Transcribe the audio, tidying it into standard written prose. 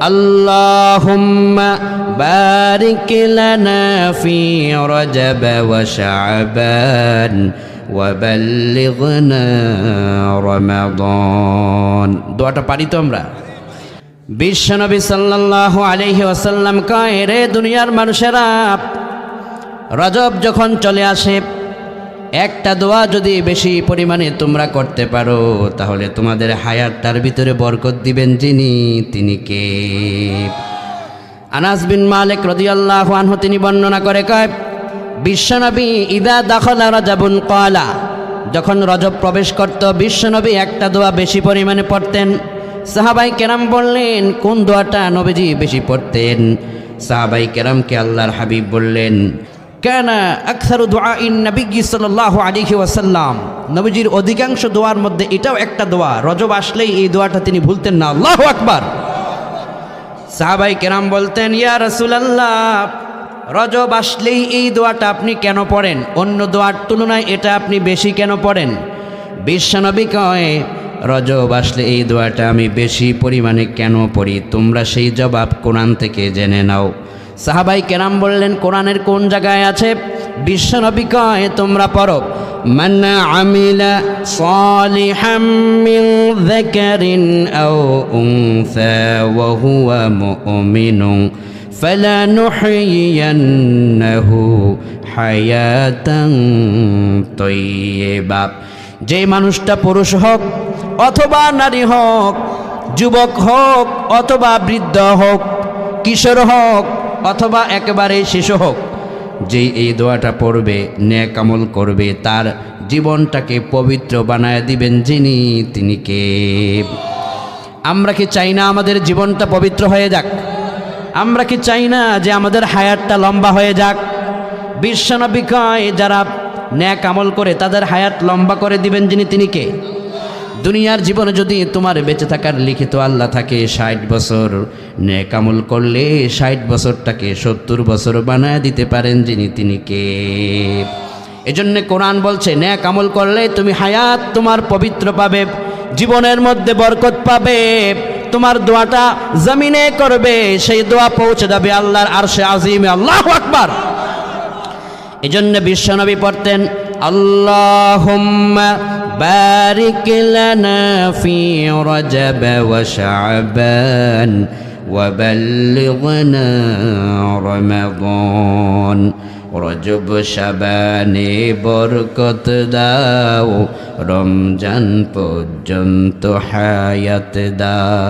আল্লাহুম্মা বারিক লানা ফি রজব ওয়া শাবান ওয়া বাল্লিগনা রমাদান। দোয়াটা পারি তো আমরা? বিশ্বনবী সাল্লাল্লাহু আলাইহি ওয়াসাল্লাম কয়, রে দুনিয়ার মানুষেরা, রজব যখন চলে আসে একটা দোয়া যদি বেশি পরিমাণে তোমরা করতে পারো তাহলে তোমাদের হায়াতটার ভিতরে বরকত দিবেন যিনি, তিনি কে? আনাস বিন মালিক রাদিয়াল্লাহু আনহু তিনি বর্ণনা করে কয়, বিশ্বনবী ইদা দাখালা রজবুন ক্বালা, যখন রজব প্রবেশ করত বিশ্বনবী একটা দোয়া বেশি পরিমাণে পড়তেন। সাহাবাই কেরাম বললেন, কোন দোয়াটা নবীজি বেশি পড়তেন? সাহাবাই কেরামকে আল্লাহর হাবিব বললেন, কানা আকসারু দুআইন নবী সাল্লাল্লাহু আলাইহি ওয়াসাল্লাম, নবীজির অধিকাংশ দোয়ার মধ্যে এটাও একটা দোয়া, রজব আসলেই এই দোয়াটা তিনি ভুলতেন না। আল্লাহু আকবার। সাহাবাই কেরাম বলতেন, ইয়া রাসূলুল্লাহ, রজব আসলেই এই দোয়াটা আপনি কেন পড়েন? অন্য দোয়ার তুলনায় এটা আপনি বেশি কেন পড়েন? বিশ্বনবী কয়, রজব আসলে এই দোয়াটা আমি বেশি পরিমাণে কেন পড়ি তোমরা সেই জবাব কোরআন থেকে জেনে নাও। সাহাবাই কেরাম বললেন, কোরআনের কোন জায়গায় আছে? বিশ্বনবী কয়, তোমরা পড়ো, মান আমিলা সালিহাম মিন যাকারিন আও উনসা ওয়া হুয়া মুমিনুন ফালানুহয়িয়ান্নাহু হায়াতান তাইয়্যিবা। যে মানুষটা পুরুষ হোক অথবা নারী হোক, যুবক হোক অথবা বৃদ্ধ হোক, কিশোর হোক অথবা একেবারে শিশু হোক, যে এই দোয়াটা পড়বে, নেক আমল করবে, তার জীবনটাকে পবিত্র বানায় দিবেন যিনি, তিনি কে? আমরা কি চাই না আমাদের জীবনটা পবিত্র হয়ে যাক? আমরা কি চাই না যে আমাদের হায়াতটা লম্বা হয়ে যাক? বিশ্বনবী কয়, যারা নেক আমল করে তাদের হায়াত লম্বা করে দিবেন যিনি, তিনি কে? দুনিয়ার জীবনে যদি তোমার বেঁচে থাকার লিখিত আল্লাহ থাকে 60 বছর, নেক আমল করলে 60 বছরটাকে 70 বছর বানায় দিতে পারেন যিনি, তিনি কে? এজন্য কোরআন বলছে, নেক আমল করলে তুমি হায়াত তোমার পবিত্র পাবে, জীবনের মধ্যে বরকত পাবে, তোমার দোয়াটা জমিনে করবে, সেই দোয়া পৌঁছে যাবে আল্লাহর আরশে আজিমে। আল্লাহু আকবার। এজন্য বিশ্বনবী পড়তেন, আল্লাহুম্মা বারিক লানা ফি রজব ওয়া শাবান ওয়া বাল্লিগনা রমাদান। রজব শাবানে বরকত দাও, রমজান পর্যন্ত হায়াত দাও।